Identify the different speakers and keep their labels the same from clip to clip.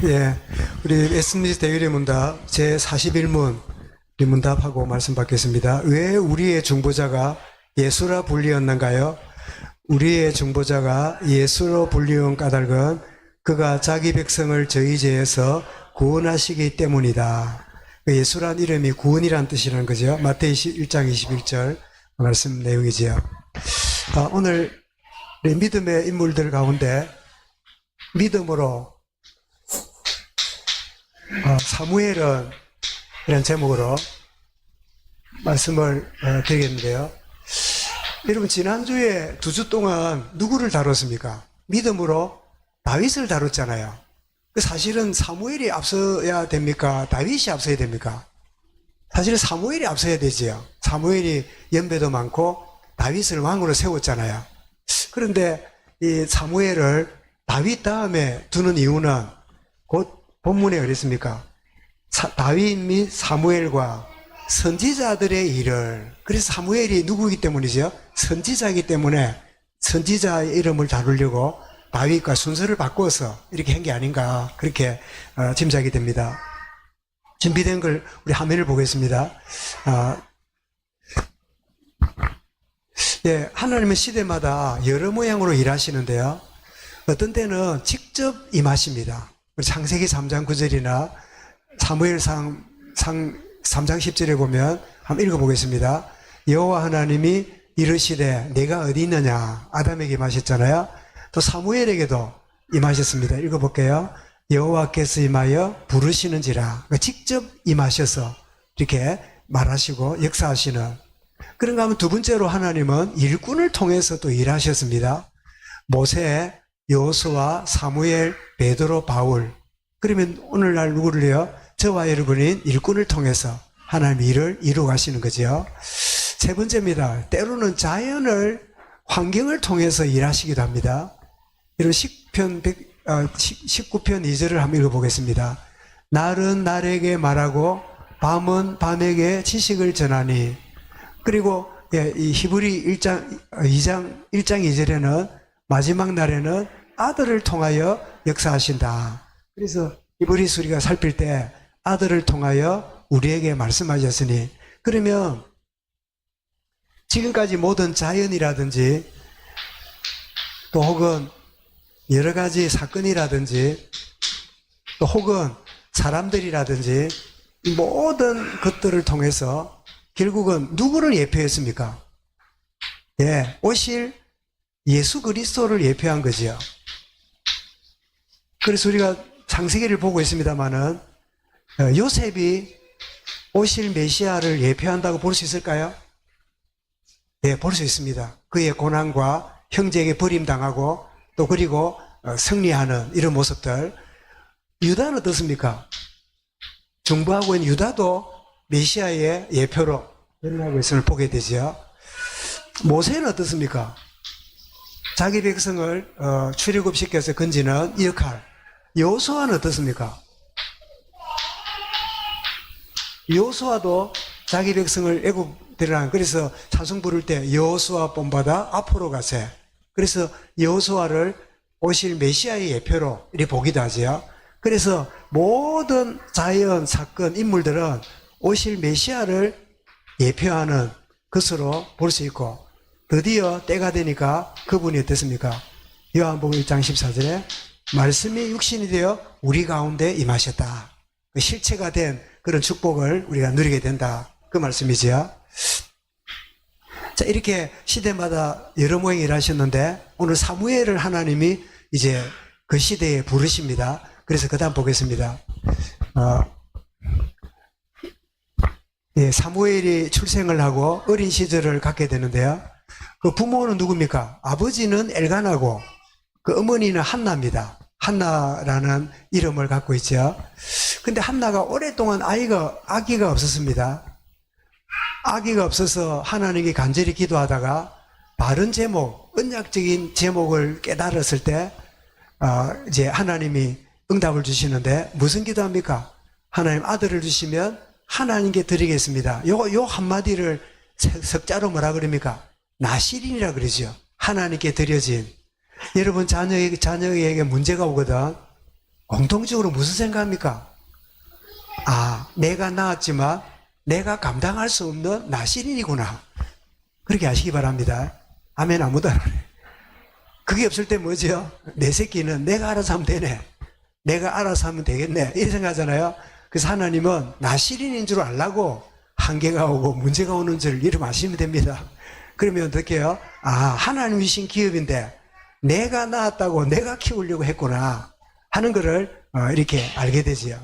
Speaker 1: 예, 우리 웨스트민스터 대의의 문답 제41문 문답하고 말씀 받겠습니다. 왜 우리의 중보자가 예수라 불리었는가요? 우리의 중보자가 예수로 불리운 까닭은 그가 자기 백성을 저희 죄에서 구원하시기 때문이다. 예수란 이름이 구원이란 뜻이라는 거죠. 마태복음 1장 21절 말씀 내용이지요. 오늘 믿음의 인물들 가운데 믿음으로 사무엘은 이런 제목으로 말씀을 드리겠는데요. 여러분, 지난주에 2주 동안 누구를 다뤘습니까? 믿음으로 다윗을 다뤘잖아요. 사실은 사무엘이 앞서야 됩니까? 다윗이 앞서야 됩니까? 사실은 사무엘이 앞서야 되지요. 사무엘이 연배도 많고 다윗을 왕으로 세웠잖아요. 그런데 이 사무엘을 다윗 다음에 두는 이유는 곧 본문에 그랬습니까? 다윗 및 사무엘과 선지자들의 일을, 그래서 사무엘이 누구이기 때문이죠? 선지자이기 때문에 선지자의 이름을 다루려고 다윗과 순서를 바꿔서 이렇게 한 게 아닌가, 그렇게 짐작이 됩니다. 준비된 걸 우리 화면을 보겠습니다. 예, 하나님은 시대마다 여러 모양으로 일하시는데요. 어떤 때는 직접 임하십니다. 창세기 3장 9절이나 사무엘상 3장 10절에 보면 한번 읽어보겠습니다. 여호와 하나님이 이르시되 내가 어디 있느냐, 아담에게 임하셨잖아요. 또 사무엘에게도 임하셨습니다. 읽어볼게요. 여호와께서 임하여 부르시는지라. 그러니까 직접 임하셔서 이렇게 말하시고 역사하시는. 그런가 하면 두 번째로 하나님은 일꾼을 통해서 또 일하셨습니다. 모세, 여호수아, 사무엘, 베드로, 바울. 그러면 오늘날 누구를요? 저와 여러분인 일꾼을 통해서 하나님 일을 이루어 가시는 거죠. 세 번째입니다. 때로는 자연을, 환경을 통해서 일하시기도 합니다. 이런 시편 19편 2절을 한번 읽어보겠습니다. 날은 날에게 말하고 밤은 밤에게 지식을 전하니. 그리고 이 히브리 1장 2절에는 마지막 날에는 아들을 통하여 역사하신다. 그래서 히브리서 우리가 살필 때 아들을 통하여 우리에게 말씀하셨으니, 그러면 지금까지 모든 자연이라든지 또 혹은 여러 가지 사건이라든지 또 혹은 사람들이라든지 이 모든 것들을 통해서 결국은 누구를 예표했습니까? 예, 오실 예수 그리스도를 예표한 거지요. 그래서 우리가 창세기를 보고 있습니다마는 요셉이 오실 메시아를 예표한다고 볼 수 있을까요? 예, 볼 수 있습니다. 그의 고난과 형제에게 버림당하고 또 그리고 승리하는 이런 모습들. 유다는 어떻습니까? 중보하고 있는 유다도 메시아의 예표로 일어나고 있음을 보게 되죠. 모세는 어떻습니까? 자기 백성을 출애굽시켜서 건지는 이 역할. 여호수아는 어떻습니까? 여호수아도 자기 백성을 애굽 데려간, 그래서 찬송 부를 때 여호수아 본받아 앞으로 가세. 그래서 여호수아를 오실 메시아의 예표로 이렇게 보기도 하죠. 그래서 모든 자연, 사건, 인물들은 오실 메시아를 예표하는 것으로 볼 수 있고, 드디어 때가 되니까 그분이 어떻습니까? 요한복음 1장 14절에 말씀이 육신이 되어 우리 가운데 임하셨다. 그 실체가 된 그런 축복을 우리가 누리게 된다. 그 말씀이지요. 자, 이렇게 시대마다 여러 모양이 일하셨는데 오늘 사무엘을 하나님이 이제 그 시대에 부르십니다. 그래서 그 다음 보겠습니다. 예, 사무엘이 출생을 하고 어린 시절을 갖게 되는데요. 그 부모는 누굽니까? 아버지는 엘가나고 그 어머니는 한나입니다. 한나라는 이름을 갖고 있죠. 근데 한나가 오랫동안 아기가 없었습니다. 아기가 없어서 하나님께 간절히 기도하다가 바른 제목, 언약적인 제목을 깨달았을 때 이제 하나님이 응답을 주시는데 무슨 기도합니까? 하나님 아들을 주시면 하나님께 드리겠습니다. 요 한마디를 석자로 뭐라 그럽니까? 나실인이라 그러죠. 하나님께 드려진, 여러분 자녀에게 문제가 오거든 공통적으로 무슨 생각합니까? 아, 내가 낳았지만 내가 감당할 수 없는 나실인이구나. 그렇게 아시기 바랍니다. 아멘. 아무도 안 하네. 그게 없을 때 뭐죠? 내 새끼는 내가 알아서 하면 되네. 내가 알아서 하면 되겠네. 이렇게 생각하잖아요. 그래서 하나님은 나실인인 줄 알라고 한계가 오고 문제가 오는 줄 이름 아시면 됩니다. 그러면 어떻게 해요? 아, 하나님이 신 기업인데 내가 낳았다고 내가 키우려고 했구나 하는 것을 이렇게 알게 되지요.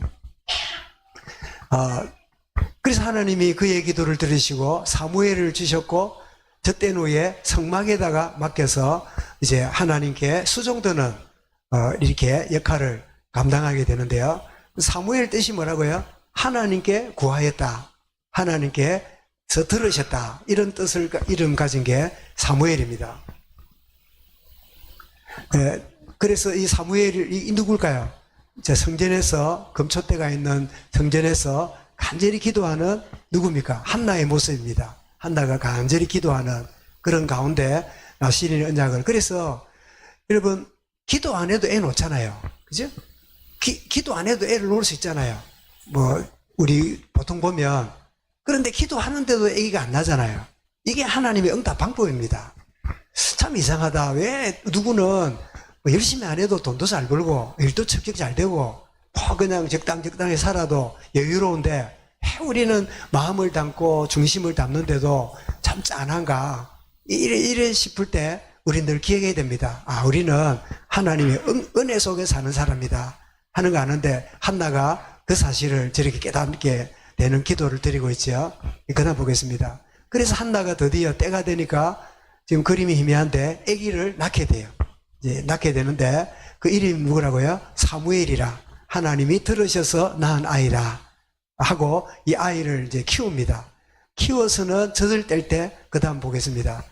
Speaker 1: 그래서 하나님이 그의 기도를 들으시고 사무엘을 주셨고 젖된 후에 성막에다가 맡겨서 이제 하나님께 수종드는 이렇게 역할을 감당하게 되는데요. 사무엘 뜻이 뭐라고요? 하나님께 구하였다. 하나님께서 들으셨다. 이런 뜻을 이름 가진 게 사무엘입니다. 그래서 이 사무엘이 누굴까요? 성전에서 금초대가 있는 성전에서 간절히 기도하는 누굽니까? 한나의 모습입니다. 한나가 간절히 기도하는 그런 가운데 나시린의 언약을. 그래서 여러분 기도 안 해도 애 놓잖아요. 그죠? 기도 안 해도 애를 놓을 수 있잖아요. 뭐 우리 보통 보면 그런데 기도하는데도 애기가 안 나잖아요. 이게 하나님의 응답 방법입니다. 참 이상하다. 왜 누구는 뭐 열심히 안 해도 돈도 잘 벌고 일도 척척 잘 되고 뭐 그냥 적당히 살아도 여유로운데 왜 우리는 마음을 담고 중심을 담는데도 참 짠한가? 이래 싶을 때 우리 늘 기억해야 됩니다. 아, 우리는 하나님의 은혜 속에 사는 사람이다 하는 거 아는데 한나가 그 사실을 저렇게 깨닫게 되는 기도를 드리고 있죠. 그다음 보겠습니다. 그래서 한나가 드디어 때가 되니까 지금 그림이 희미한데 아기를 낳게 돼요. 이제 낳게 되는데 그 이름이 누구라고요? 사무엘이라. 하나님이 들으셔서 낳은 아이라 하고 이 아이를 이제 키웁니다. 키워서는 젖을 뗄 때 그다음 보겠습니다.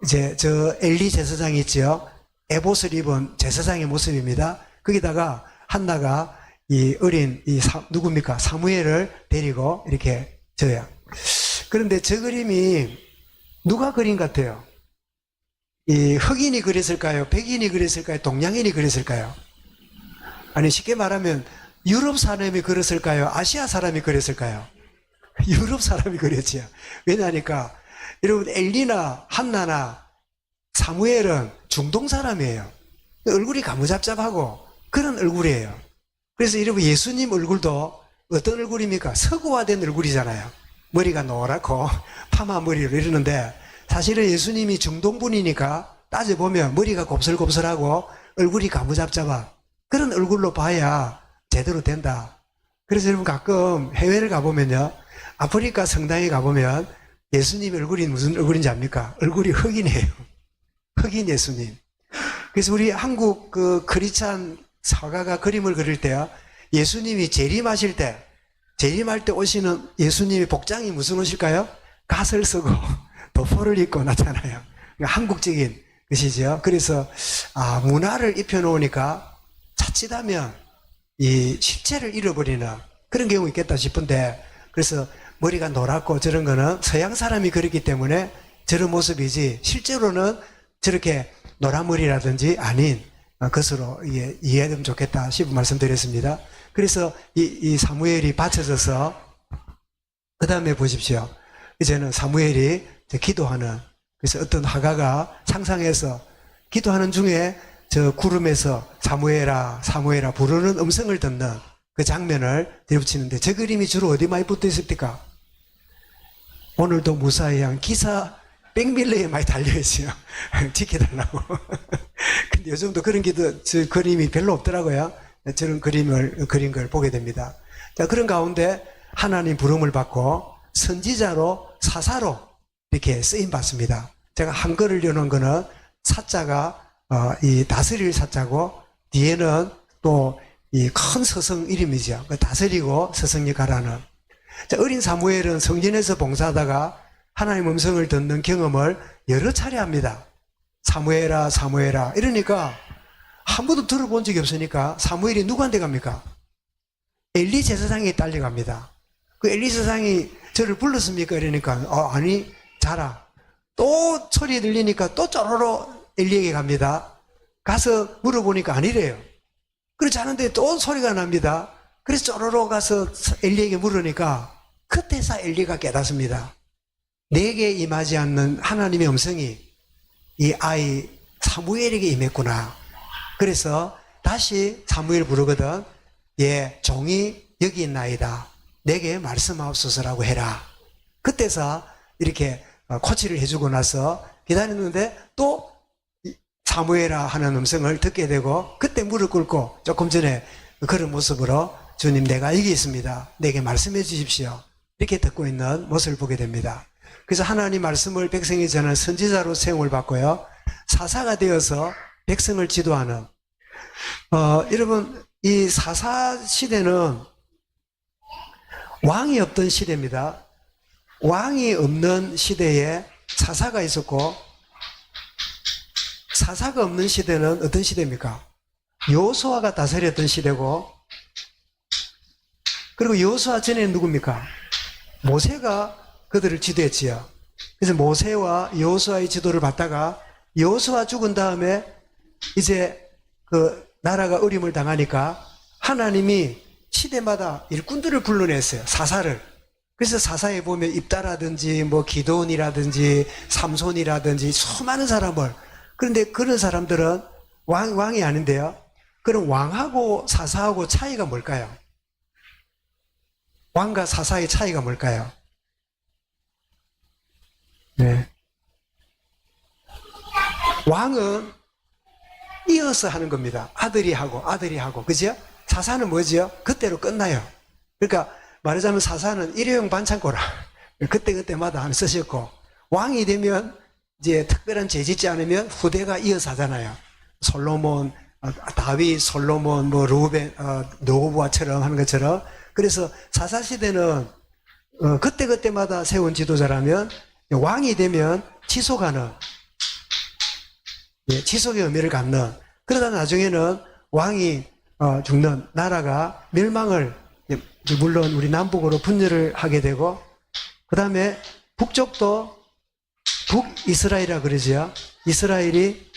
Speaker 1: 이제 저 엘리 제사장이 있죠. 에봇을 입은 제사장의 모습입니다. 거기다가 한나가 이 어린 누굽니까? 사무엘을 데리고 이렇게 져요. 그런데 저 그림이 누가 그린 것 같아요? 이 흑인이 그렸을까요? 백인이 그렸을까요? 동양인이 그렸을까요? 아니 쉽게 말하면 유럽 사람이 그렸을까요? 아시아 사람이 그렸을까요? 유럽 사람이 그렸지요. 왜냐하니까 여러분 엘리나 한나나 사무엘은 중동 사람이에요. 얼굴이 가무잡잡하고 그런 얼굴이에요. 그래서 여러분 예수님 얼굴도 어떤 얼굴입니까? 서구화된 얼굴이잖아요. 머리가 노랗고 파마 머리로 이러는데 사실은 예수님이 중동분이니까 따져보면 머리가 곱슬곱슬하고 얼굴이 가무잡잡아. 그런 얼굴로 봐야 제대로 된다. 그래서 여러분 가끔 해외를 가보면요. 아프리카 성당에 가보면 예수님 얼굴이 무슨 얼굴인지 압니까? 얼굴이 흑인이에요. 흑인 예수님. 그래서 우리 한국 그 크리스찬 사가가 그림을 그릴 때요. 예수님이 재림하실 때, 재림할 때 오시는 예수님의 복장이 무슨 옷일까요? 갓을 쓰고 도포를 입고 나타나요. 그러니까 한국적인 것이죠. 그래서 문화를 입혀놓으니까 자칫하면 이 실체를 잃어버리는 그런 경우 있겠다 싶은데, 그래서 머리가 노랗고 저런 거는 서양 사람이 그렸기 때문에 저런 모습이지 실제로는 저렇게 노란 머리라든지 아닌 것으로 이해하면 좋겠다 싶은 말씀 드렸습니다. 그래서 이 사무엘이 받쳐져서 그 다음에 보십시오. 이제는 사무엘이 기도하는, 그래서 어떤 화가가 상상해서 기도하는 중에 저 구름에서 사무엘아 사무엘아 부르는 음성을 듣는 그 장면을 내붙이는데, 저 그림이 주로 어디 많이 붙어 있습니까? 오늘도 무사히 기사 백밀러에 많이 달려있어요. 지켜달라고. 근데 요즘도 그런 저 그림이 별로 없더라고요. 저런 그림을 그린 걸 보게 됩니다. 자, 그런 가운데 하나님 부름을 받고 선지자로 사사로 이렇게 쓰임 받습니다. 제가 한글을 넣어놓은 거는 사자가 이 다스릴 사자고 뒤에는 또 이 큰 서성 이름이죠. 다스리고 서성 역할하는. 자, 어린 사무엘은 성전에서 봉사하다가 하나님 음성을 듣는 경험을 여러 차례 합니다. 사무엘아 사무엘아 이러니까 한 번도 들어본 적이 없으니까 사무엘이 누구한테 갑니까? 엘리 제사장에 딸려갑니다. 그 엘리 제사장이 저를 불렀습니까? 이러니까 아니 자라. 또 소리 들리니까 또 쪼로로 엘리에게 갑니다. 가서 물어보니까 아니래요. 그렇지 않은데 또 소리가 납니다. 그래서 쪼로로 가서 엘리에게 물으니까 그때서 엘리가 깨닫습니다. 내게 임하지 않는 하나님의 음성이 이 아이 사무엘에게 임했구나. 그래서 다시 사무엘 부르거든. 예, 종이 여기 있나이다. 내게 말씀하옵소서라고 해라. 그때서 이렇게 코치를 해주고 나서 기다렸는데 또 사무엘아 하는 음성을 듣게 되고 그때 무릎 꿇고 조금 전에 그런 모습으로 주님 내가 여기 있습니다. 내게 말씀해 주십시오. 이렇게 듣고 있는 모습을 보게 됩니다. 그래서 하나님 말씀을 백성이 전하는 선지자로 세움을 받고요. 사사가 되어서 백성을 지도하는 여러분 이 사사 시대는 왕이 없던 시대입니다. 왕이 없는 시대에 사사가 있었고 사사가 없는 시대는 어떤 시대입니까? 여호수아가 다스렸던 시대고 그리고 여호수아 전에는 누굽니까? 모세가 그들을 지도했지요. 그래서 모세와 여호수아의 지도를 받다가 여호수아 죽은 다음에 이제 그 나라가 어림을 당하니까 하나님이 시대마다 일꾼들을 불러냈어요. 사사를. 그래서 사사에 보면 입다라든지 뭐 기드온이라든지 삼손이라든지 수많은 사람을. 그런데 그런 사람들은 왕이 아닌데요. 그럼 왕하고 사사하고 차이가 뭘까요? 왕과 사사의 차이가 뭘까요? 네. 왕은 이어서 하는 겁니다. 아들이 하고, 그죠? 사사는 뭐죠? 그때로 끝나요. 그러니까 말하자면 사사는 일회용 반창고라. 그때마다 쓰셨고, 왕이 되면 이제 특별한 죄 짓지 않으면 후대가 이어서 하잖아요. 솔로몬, 다윗, 솔로몬, 뭐 루벤, 노고부아처럼 하는 것처럼. 그래서 사사 시대는 그때마다 세운 지도자라면 왕이 되면 지속하는, 지속의 의미를 갖는. 그러다 나중에는 왕이 죽는 나라가 멸망을, 물론 우리 남북으로 분열을 하게 되고, 그 다음에 북쪽도 북이스라엘이라 그러죠. 이스라엘이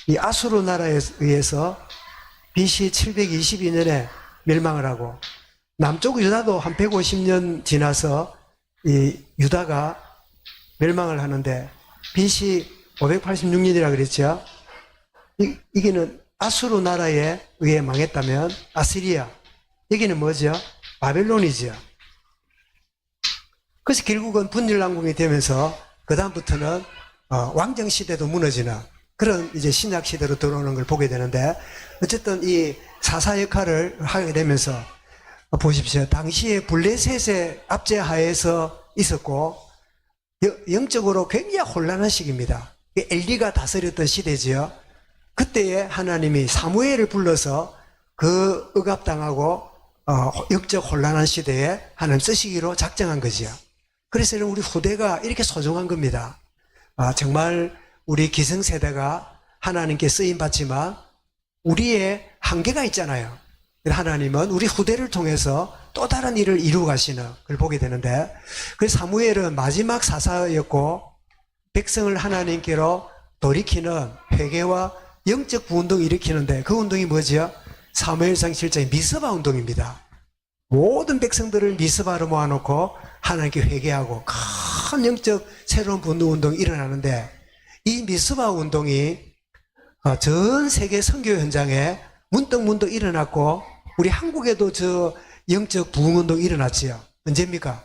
Speaker 1: 이 아수르 나라에 의해서 BC 722년에 멸망을 하고, 남쪽 유다도 한 150년 지나서 이 유다가 멸망을 하는데 BC 586년이라 그랬죠. 이게는 아수르 나라에 의해 망했다면 아시리아, 여기는 뭐죠? 바벨론이죠. 그래서 결국은 분열난국이 되면서 그 다음부터는 왕정 시대도 무너지는 그런 이제 신약 시대로 들어오는 걸 보게 되는데, 어쨌든 이 사사 역할을 하게 되면서 보십시오. 당시에 블레셋의 압제하에서 있었고 영적으로 굉장히 혼란한 시기입니다. 엘리가 다스렸던 시대지요. 그때에 하나님이 사무엘을 불러서 그 억압당하고 영적 혼란한 시대에 하나님 쓰시기로 작정한 거지요. 그래서 우리 후대가 이렇게 소중한 겁니다. 정말 우리 기성세대가 하나님께 쓰임받지만 우리의 한계가 있잖아요. 하나님은 우리 후대를 통해서 또 다른 일을 이루어 가시는 걸 보게 되는데, 그래서 사무엘은 마지막 사사였고 백성을 하나님께로 돌이키는 회개와 영적 부운동을 일으키는데, 그 운동이 뭐죠? 사무엘상 7장의 미스바 운동입니다. 모든 백성들을 미스바로 모아놓고 하나님께 회개하고 큰 영적 새로운 분노 운동이 일어나는데, 이 미스바 운동이 전 세계 선교 현장에 문득 일어났고, 우리 한국에도 저 영적 부흥 운동이 일어났지요. 언제입니까?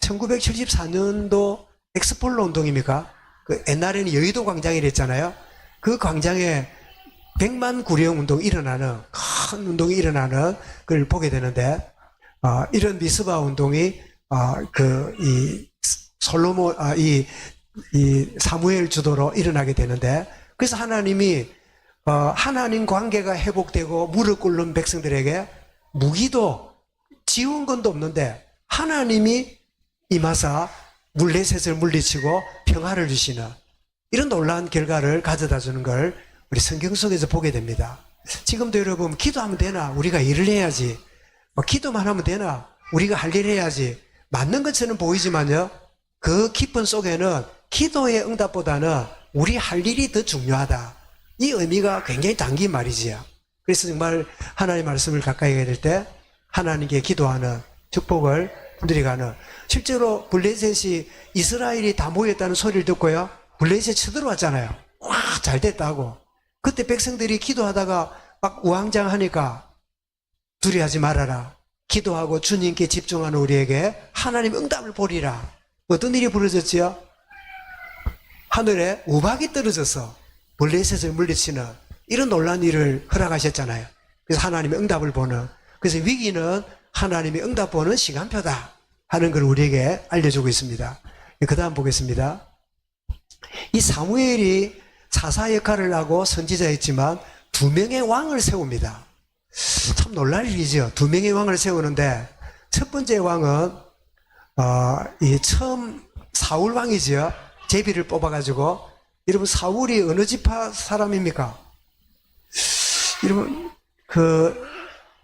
Speaker 1: 1974년도 엑스폴로 운동입니까? 그 옛날에는 여의도 광장이랬잖아요. 그 광장에 100만 구령 운동이 일어나는, 큰 운동이 일어나는 걸 보게 되는데, 이런 미스바 운동이 이 사무엘 주도로 일어나게 되는데, 그래서 하나님이 하나님 관계가 회복되고 무릎 꿇는 백성들에게 무기도 지원권도 없는데 하나님이 임하사 물레셋을 물리치고 평화를 주시는 이런 놀라운 결과를 가져다 주는 걸 우리 성경 속에서 보게 됩니다. 지금도 여러분, 기도하면 되나? 우리가 일을 해야지. 기도만 하면 되나? 우리가 할 일을 해야지. 맞는 것처럼 보이지만요, 그 깊은 속에는 기도의 응답보다는 우리 할 일이 더 중요하다. 이 의미가 굉장히 담긴 말이지요. 그래서 정말 하나님의 말씀을 가까이 가야 될 때 하나님께 기도하는 축복을 누리가는, 실제로 블레셋이 이스라엘이 다 모였다는 소리를 듣고요, 블레셋이 쳐들어왔잖아요. 와, 잘 됐다고. 그때 백성들이 기도하다가 막 우왕장하니까 두려워하지 말아라. 기도하고 주님께 집중하는 우리에게 하나님 응답을 보리라. 어떤 일이 벌어졌지요? 하늘에 우박이 떨어져서 블레셋을 물리치는 이런 놀라운 일을 허락하셨잖아요. 그래서 하나님의 응답을 보는, 그래서 위기는 하나님의 응답 보는 시간표다 하는 걸 우리에게 알려주고 있습니다. 그 다음 보겠습니다. 이 사무엘이 사사 역할을 하고 선지자였지만 2명의 왕을 세웁니다. 참 놀랄 일이죠. 2명의 왕을 세우는데, 첫 번째 왕은 처음 사울 왕이죠. 제비를 뽑아가지고. 여러분, 사울이 어느 지파 사람입니까? 여러분,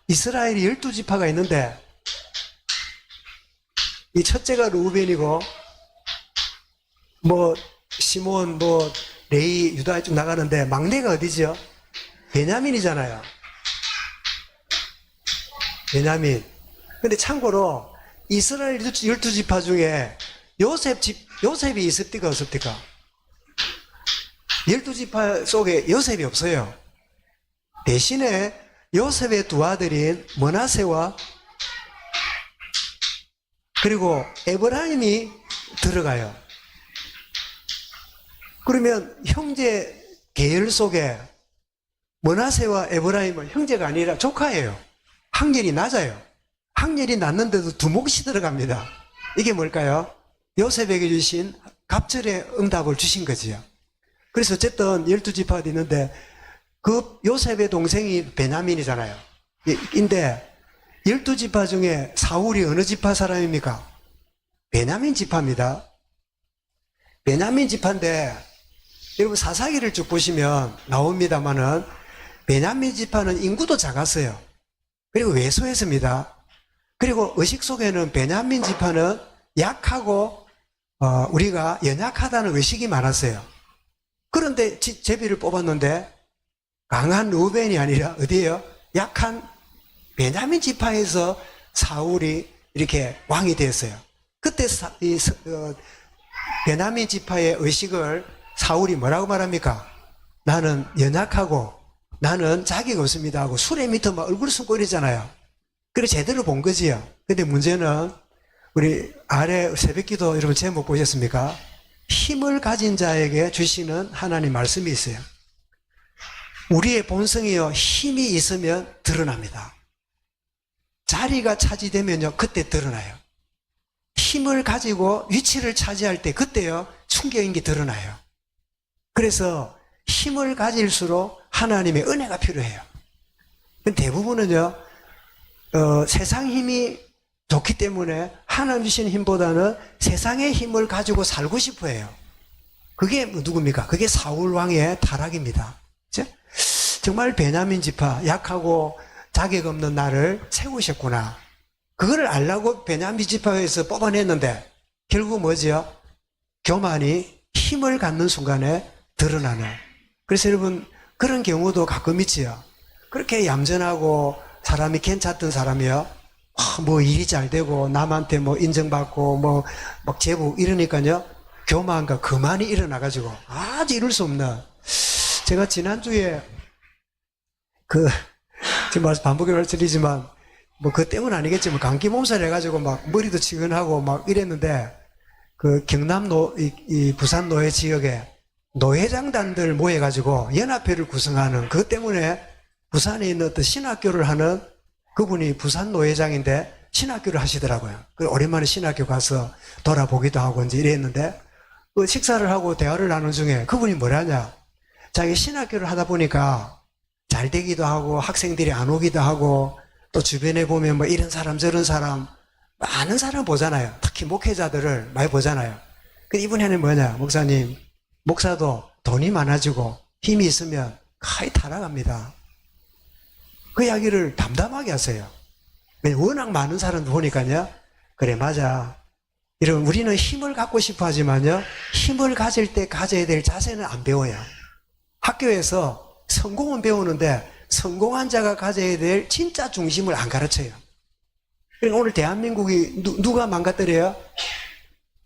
Speaker 1: 이스라엘이 12지파가 있는데, 이 첫째가 루벤이고, 시몬, 레이, 유다 쭉 나가는데, 막내가 어디죠? 베냐민이잖아요. 베냐민. 근데 참고로, 이스라엘 12지파 중에 요셉이 있습니까? 없습니까? 12지파 속에 요셉이 없어요. 대신에 요셉의 두 아들인 므낫세와 그리고 에브라임이 들어가요. 그러면 형제 계열 속에 므낫세와 에브라임은 형제가 아니라 조카예요. 학렬이 낮아요. 학렬이 낮는데도 두 몫이 들어갑니다. 이게 뭘까요? 요셉에게 주신 갑절의 응답을 주신 거지요. 그래서 어쨌든 12지파가 있는데, 그 요셉의 동생이 베냐민이잖아요. 인데 12지파 중에 사울이 어느 지파 사람입니까? 베냐민 지파입니다. 베냐민 지파인데, 여러분 사사기를 쭉 보시면 나옵니다만은 베냐민 지파는 인구도 작았어요. 그리고 왜소했습니다. 그리고 의식 속에는 베냐민 지파는 약하고 우리가 연약하다는 의식이 많았어요. 그런데 제비를 뽑았는데 강한 루벤이 아니라 어디예요? 약한 베냐민 지파에서 사울이 이렇게 왕이 됐어요. 그때 베냐민 지파의 의식을 사울이 뭐라고 말합니까? 나는 연약하고 나는 자격 없습니다 하고 수레 밑에 막 얼굴 숨고 이러잖아요. 그래 제대로 본 거지요. 근데 문제는 우리 아래 새벽기도 여러분 제목 보셨습니까? 힘을 가진 자에게 주시는 하나님 말씀이 있어요. 우리의 본성이요, 힘이 있으면 드러납니다. 자리가 차지되면요, 그때 드러나요. 힘을 가지고 위치를 차지할 때 그때요, 충격인 게 드러나요. 그래서 힘을 가질수록 하나님의 은혜가 필요해요. 대부분은요, 세상 힘이 좋기 때문에 하나님 주신 힘보다는 세상의 힘을 가지고 살고 싶어 해요. 그게 누굽니까? 그게 사울 왕의 타락입니다. 그렇죠? 정말 베냐민 지파, 약하고 자격 없는 나를 세우셨구나. 그거를 알라고 베냐민 지파에서 뽑아냈는데 결국 뭐지요? 교만이 힘을 갖는 순간에 드러나는. 그래서 여러분 그런 경우도 가끔 있지요. 그렇게 얌전하고 사람이 괜찮던 사람이요, 일이 잘 되고 남한테 인정받고 막 제보 이러니까요, 교만과 거만이 일어나가지고 아주 이룰 수 없는. 제가 지난주에 지금 반복을 말씀드리지만 그 때문 아니겠지만 감기 몸살 해가지고 막 머리도 치근하고 막 이랬는데, 경남 부산 노예 지역에 노회장단들 모여가지고 연합회를 구성하는, 그것 때문에 부산에 있는 어떤 신학교를 하는 그분이 부산 노회장인데 신학교를 하시더라고요. 오랜만에 신학교 가서 돌아보기도 하고 이제 이랬는데, 식사를 하고 대화를 나눈 중에 그분이 뭐라냐, 자기 신학교를 하다 보니까 잘 되기도 하고 학생들이 안 오기도 하고 또 주변에 보면 이런 사람 저런 사람 많은 사람 보잖아요. 특히 목회자들을 많이 보잖아요. 근데 이분이 하는 뭐냐, 목사님, 목사도 돈이 많아지고 힘이 있으면 거의 타락합니다. 그 이야기를 담담하게 하세요. 워낙 많은 사람 보니까요, 그래 맞아, 여러분, 우리는 힘을 갖고 싶어 하지만요, 힘을 가질 때 가져야 될 자세는 안 배워요. 학교에서 성공은 배우는데 성공한 자가 가져야 될 진짜 중심을 안 가르쳐요. 그러니까 오늘 대한민국이 누가 망가뜨려요?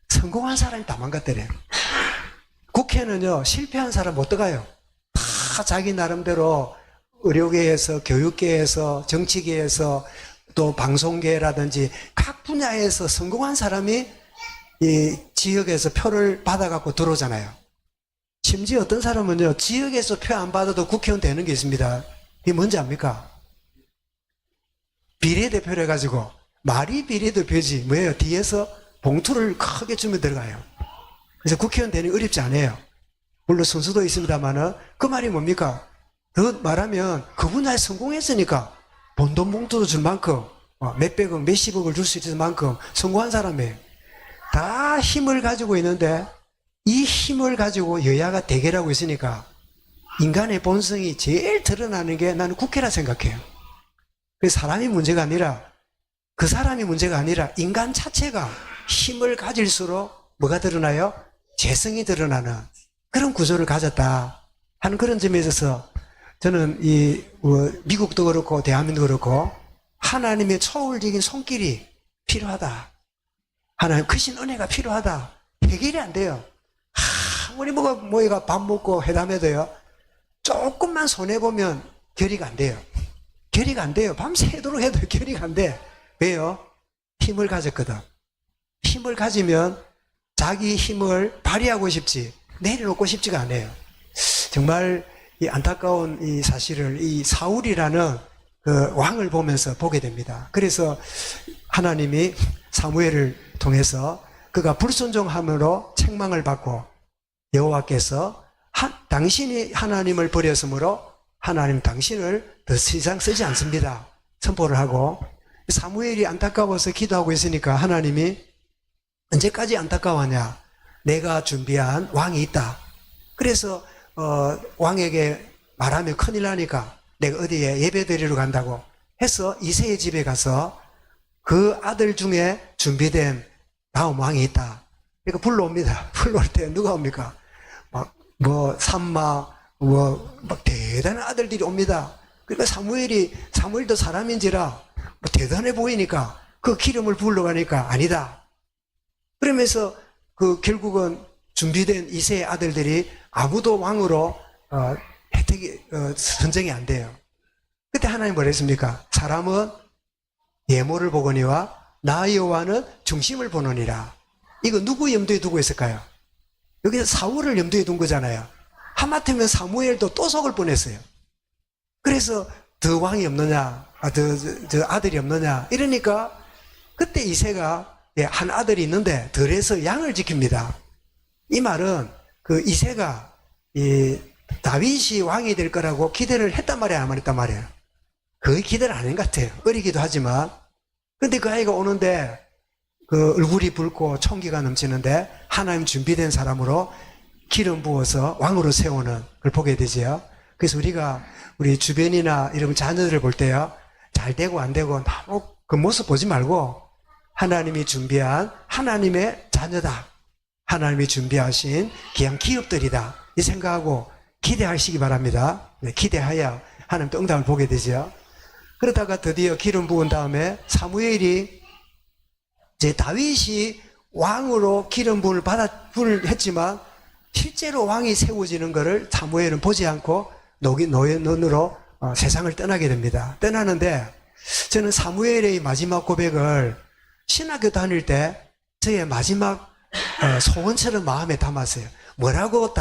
Speaker 1: 성공한 사람이 다 망가뜨려요. 국회는요, 실패한 사람 못 들어가요. 다 자기 나름대로 의료계에서, 교육계에서, 정치계에서, 또 방송계라든지 각 분야에서 성공한 사람이 이 지역에서 표를 받아갖고 들어오잖아요. 심지어 어떤 사람은요, 지역에서 표 안 받아도 국회의원 되는 게 있습니다. 이게 뭔지 압니까? 비례대표를 해가지고, 말이 비례대표지, 뭐예요? 뒤에서 봉투를 크게 주면 들어가요. 그래서 국회의원 되는 게 어렵지 않아요. 물론 선수도 있습니다만은, 그 말이 뭡니까? 더 말하면, 그 분야에 성공했으니까, 본돈 봉투도 줄 만큼, 몇백억, 몇십억을 줄 수 있을 만큼 성공한 사람이에요. 다 힘을 가지고 있는데, 이 힘을 가지고 여야가 대결하고 있으니까 인간의 본성이 제일 드러나는 게 나는 국회라 생각해요. 그래서 사람이 문제가 아니라, 그 사람이 문제가 아니라 인간 자체가 힘을 가질수록 뭐가 드러나요? 재성이 드러나는 그런 구조를 가졌다 하는 그런 점에 있어서 저는 미국도 그렇고 대한민국도 그렇고 하나님의 초월적인 손길이 필요하다. 하나님 크신 은혜가 필요하다. 해결이 안 돼요. 아무리 뭐가 밥 먹고 회담해도요, 조금만 손해보면 결의가 안 돼요. 결의가 안 돼요. 밤새도록 해도 결의가 안 돼. 왜요? 힘을 가졌거든. 힘을 가지면 자기 힘을 발휘하고 싶지, 내려놓고 싶지가 않아요. 정말 이 안타까운 이 사실을 이 사울이라는 그 왕을 보면서 보게 됩니다. 그래서 하나님이 사무엘을 통해서 그가 불순종함으로 책망을 받고 여호와께서 당신이 하나님을 버렸으므로 하나님 당신을 더 이상 쓰지 않습니다. 선포를 하고, 사무엘이 안타까워서 기도하고 있으니까 하나님이 언제까지 안타까워하냐? 내가 준비한 왕이 있다. 그래서 왕에게 말하면 큰일 나니까 내가 어디에 예배 드리러 간다고 해서 이새의 집에 가서 그 아들 중에 준비된 다음 왕이 있다. 그러니까 불러옵니다. 불러올 때 누가 옵니까? 산마, 막 대단한 아들들이 옵니다. 그러니까 사무엘도 사람인지라 대단해 보이니까 그 기름을 부으러 가니까 아니다. 그러면서 결국은 준비된 이새의 아들들이 아무도 왕으로 혜택이 선정이 안 돼요. 그때 하나님 뭐라 했습니까? 사람은 예모를 보거니와 나 여호와는 중심을 보느니라. 이거 누구 염두에 두고 있을까요? 여기서 사울을 염두에 둔 거잖아요. 하마터면 사무엘도 또 속을 뻔했어요. 그래서 더 왕이 없느냐, 더 아들이 없느냐 이러니까 그때 이새가 한 아들이 있는데 덜해서 양을 지킵니다. 이 말은 그 이새가 다윗이 왕이 될 거라고 기대를 했단 말이야, 안 했단 말이에요? 거의 기대를 안 한 것 같아요. 어리기도 하지만. 근데 그 아이가 오는데 그 얼굴이 붉고 총기가 넘치는데 하나님 준비된 사람으로 기름 부어서 왕으로 세우는 걸 보게 되지요. 그래서 우리가 우리 주변이나 이런 자녀들을 볼 때요, 잘 되고 안 되고 너무 그 모습 보지 말고 하나님이 준비한 하나님의 자녀다. 하나님이 준비하신 귀한 기업들이다. 이 생각하고 기대하시기 바랍니다. 네, 기대하여 하나님 또 응답을 보게 되죠. 그러다가 드디어 기름 부은 다음에 사무엘이 이제 다윗이 왕으로 기름 부음을 했지만 실제로 왕이 세워지는 것을 사무엘은 보지 않고 노예 눈으로 세상을 떠나게 됩니다. 떠나는데 저는 사무엘의 마지막 고백을 신학교 다닐 때 저의 마지막 소원처럼 마음에 담았어요. 뭐라고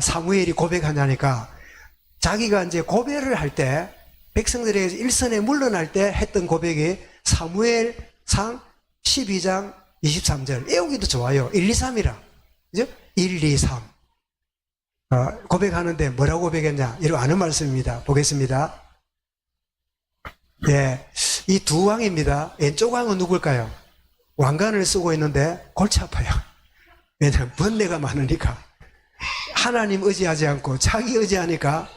Speaker 1: 사무엘이 고백하냐니까 자기가 이제 고백을 할 때 백성들에게서 일선에 물러날 때 했던 고백이 사무엘상 12장 23절. 외우기도 좋아요. 1, 2, 3이라. 그죠? 1, 2, 3. 고백하는데 뭐라고 고백했냐? 이러고 아는 말씀입니다. 보겠습니다. 예. 이 두 왕입니다. 왼쪽 왕은 누굴까요? 왕관을 쓰고 있는데 골치 아파요. 왜냐하면 번뇌가 많으니까. 하나님 의지하지 않고 자기 의지하니까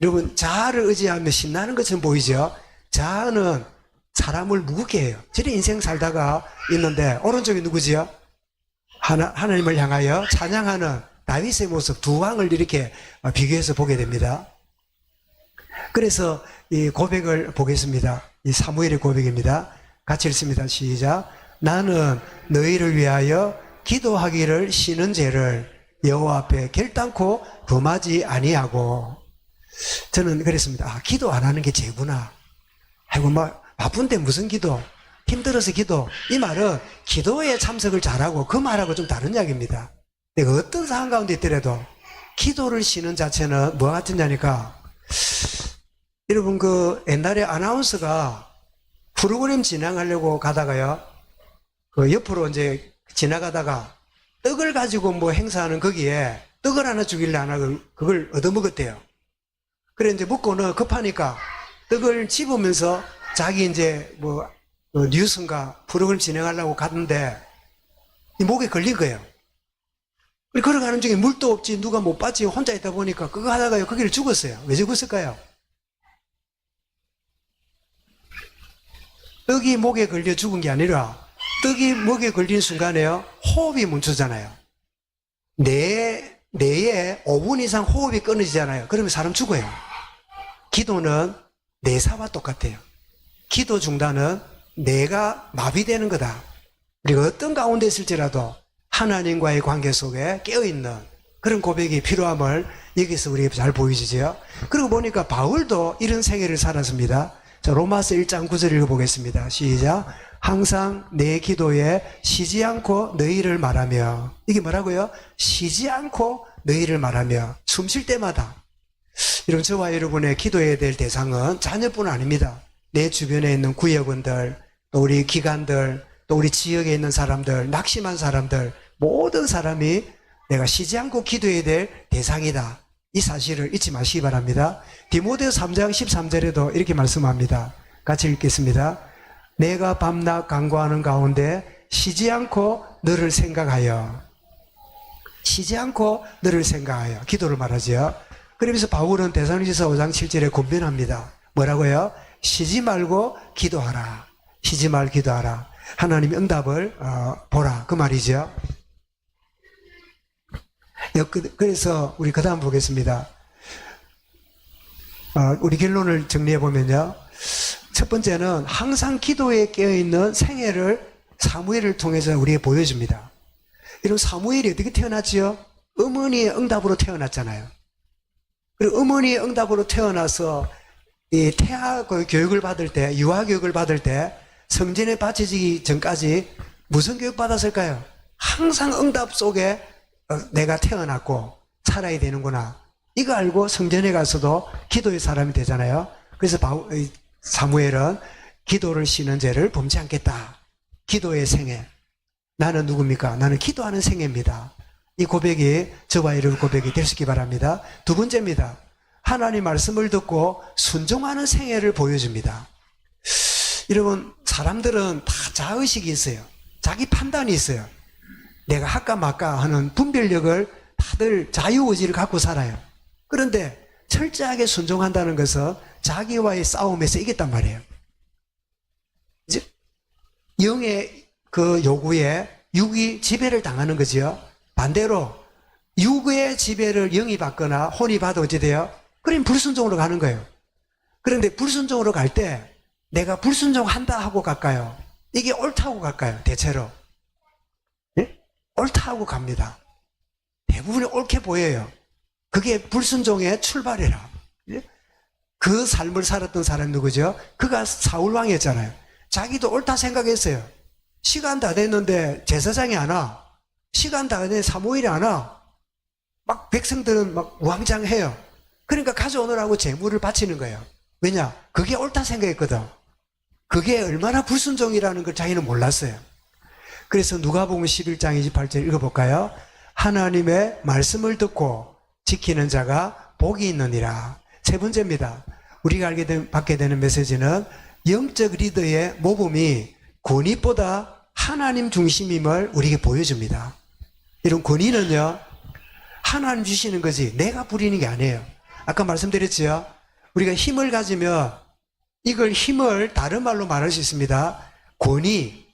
Speaker 1: 여러분 자아를 의지하면 신나는 것처럼 보이죠? 자아는 사람을 무겁게 해요. 저리 인생 살다가 있는데 오른쪽이 누구지요? 하나님을 향하여 찬양하는 다윗의 모습, 두 왕을 이렇게 비교해서 보게 됩니다. 그래서 이 고백을 보겠습니다. 이 사무엘의 고백입니다. 같이 읽습니다. 시작. 나는 너희를 위하여 기도하기를 쉬는 죄를 여호와 앞에 결단코 범하지 아니하고. 저는 그랬습니다. 기도 안 하는 게 죄구나. 아이고 바쁜데 무슨 기도, 힘들어서 기도. 이 말은 기도에 참석을 잘하고 그 말하고 좀 다른 이야기입니다. 내가 어떤 상황 가운데 있더라도 기도를 쉬는 자체는 뭐 같은 자니까, 여러분 그 옛날에 아나운서가 프로그램 진행하려고 가다가요, 그 옆으로 이제 지나가다가 떡을 가지고 뭐 행사하는 거기에 떡을 하나 주길래 하나 그걸 얻어먹었대요. 그래 이제 먹고는 급하니까 떡을 집으면서 자기 이제 뭐 뉴스인가 프로그램 진행하려고 갔는데 이 목에 걸린 거예요. 걸어가는 중에 물도 없지 누가 못 봤지 혼자 있다 보니까 그거 하다가요 거기를 죽었어요. 왜 죽었을까요? 떡이 목에 걸려 죽은 게 아니라 떡이 목에 걸린 순간에요 호흡이 멈추잖아요. 뇌에 5분 이상 호흡이 끊어지잖아요. 그러면 사람 죽어요. 기도는 뇌사와 똑같아요. 기도 중단은 뇌가 마비되는 거다. 그리고 어떤 가운데 있을지라도 하나님과의 관계 속에 깨어있는 그런 고백이 필요함을 여기서 우리에게 잘 보이시죠. 그리고 보니까 바울도 이런 생애를 살았습니다. 자, 로마서 1장 9절 읽어보겠습니다. 시작. 항상 내 기도에 쉬지 않고 너희를 말하며. 이게 뭐라고요? 쉬지 않고 너희를 말하며. 숨 쉴 때마다. 이런 저와 여러분의 기도해야 될 대상은 자녀뿐 아닙니다. 내 주변에 있는 구역원들, 또 우리 기관들, 또 우리 지역에 있는 사람들, 낙심한 사람들, 모든 사람이 내가 쉬지 않고 기도해야 될 대상이다. 이 사실을 잊지 마시기 바랍니다. 디모데후서 3장 13절에도 이렇게 말씀합니다. 같이 읽겠습니다. 내가 밤낮 간구하는 가운데 쉬지 않고 너를 생각하여. 쉬지 않고 너를 생각하여. 기도를 말하죠. 그러면서 바울은 데살로니가서 5장 7절에 권면합니다. 뭐라고요? 쉬지 말고 기도하라. 쉬지 말고 기도하라. 하나님의 응답을 보라. 그 말이죠. 그래서 우리 그 다음 보겠습니다. 우리 결론을 정리해 보면요. 첫 번째는 항상 기도에 깨어있는 생애를 사무엘을 통해서 우리에게 보여줍니다. 이런 사무엘이 어떻게 태어났지요? 어머니의 응답으로 태어났잖아요. 그리고 어머니의 응답으로 태어나서 이 태아 교육을 받을 때, 유아 교육을 받을 때 성전에 바쳐지기 전까지 무슨 교육 받았을까요? 항상 응답 속에 내가 태어났고 살아야 되는구나. 이거 알고 성전에 가서도 기도의 사람이 되잖아요. 그래서 사무엘은 기도를 쉬는 죄를 범치 않겠다. 기도의 생애. 나는 누굽니까? 나는 기도하는 생애입니다. 이 고백이 저와 여러분 고백이 될 수 있기 바랍니다. 두 번째입니다. 하나님 말씀을 듣고 순종하는 생애를 보여줍니다. 여러분 사람들은 다 자의식이 있어요. 자기 판단이 있어요. 내가 할까 말까 하는 분별력을 다들 자유의지를 갖고 살아요. 그런데 철저하게 순종한다는 것은 자기와의 싸움에서 이겼단 말이에요. 이제 영의 그 요구에 육이 지배를 당하는 거지요. 반대로 육의 지배를 영이 받거나 혼이 받아 어찌 돼요? 그럼 불순종으로 가는 거예요. 그런데 불순종으로 갈 때 내가 불순종한다 하고 갈까요? 이게 옳다고 갈까요? 대체로 네? 옳다고 갑니다. 대부분이 옳게 보여요. 그게 불순종의 출발이라. 그 삶을 살았던 사람이 누구죠? 그가 사울왕이었잖아요. 자기도 옳다 생각했어요. 시간 다 됐는데 제사장이 안 와. 시간 다 됐는데 사무엘이 안 와. 막 백성들은 막 우왕장해요. 그러니까 가져오느라고 재물을 바치는 거예요. 왜냐? 그게 옳다 생각했거든. 그게 얼마나 불순종이라는 걸 자기는 몰랐어요. 그래서 누가복음 11장 28절 읽어볼까요? 하나님의 말씀을 듣고 지키는 자가 복이 있느니라. 세 번째입니다. 우리가 받게 되는 메시지는 영적 리더의 모범이 권위보다 하나님 중심임을 우리에게 보여줍니다. 이런 권위는요, 하나님 주시는 거지 내가 부리는 게 아니에요. 아까 말씀드렸죠. 우리가 힘을 가지면 이걸 힘을 다른 말로 말할 수 있습니다. 권위,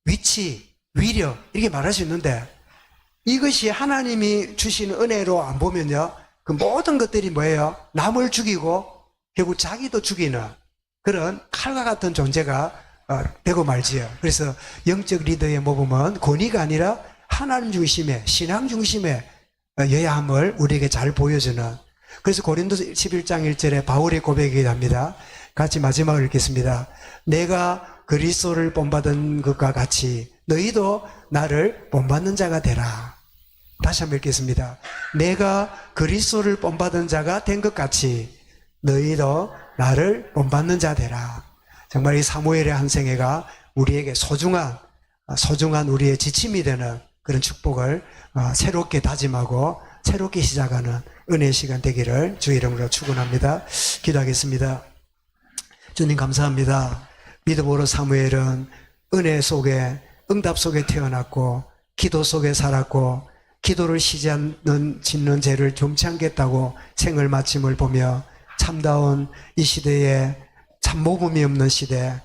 Speaker 1: 위치, 위력 이렇게 말할 수 있는데 이것이 하나님이 주신 은혜로 안 보면요. 그 모든 것들이 뭐예요? 남을 죽이고 결국 자기도 죽이는 그런 칼과 같은 존재가 되고 말지요. 그래서 영적 리더의 모범은 권위가 아니라 하나님 중심의 신앙 중심의 여야함을 우리에게 잘 보여주는 그래서 고린도서 11장 1절에 바울의 고백이 합니다. 같이 마지막을 읽겠습니다. 내가 그리스도를 본받은 것과 같이 너희도 나를 본받는 자가 되라. 다시 한번 읽겠습니다. 내가 그리스도를 본받은 자가 된 것 같이 너희도 나를 본받는 자 되라. 정말 이 사무엘의 한 생애가 우리에게 소중한 우리의 지침이 되는 그런 축복을 새롭게 다짐하고 새롭게 시작하는 은혜의 시간 되기를 주 이름으로 축원합니다. 기도하겠습니다. 주님 감사합니다. 믿음으로 사무엘은 은혜 속에 응답 속에 태어났고 기도 속에 살았고 기도를 짓는 죄를 좀치 않겠다고 생을 마침을 보며 참다운 이 시대에 참 모범이 없는 시대,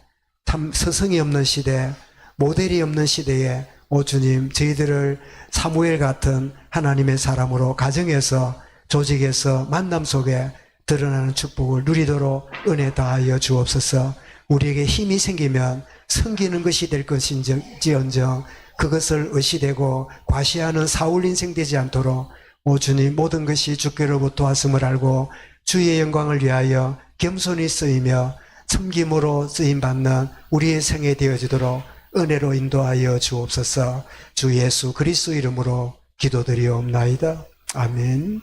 Speaker 1: 참 스승이 없는 시대, 모델이 없는 시대에 오 주님 저희들을 사무엘 같은 하나님의 사람으로 가정에서 조직에서 만남 속에 드러나는 축복을 누리도록 은혜 다하여 주옵소서. 우리에게 힘이 생기면 섬기는 것이 될 것인지언정 그것을 의시되고 과시하는 사울 인생 되지 않도록 오 주님 모든 것이 주께로부터 왔음을 알고 주의 영광을 위하여 겸손히 쓰이며 섬김으로 쓰임받는 우리의 생애 되어지도록 은혜로 인도하여 주옵소서. 주 예수 그리스도 이름으로 기도드리옵나이다. 아멘.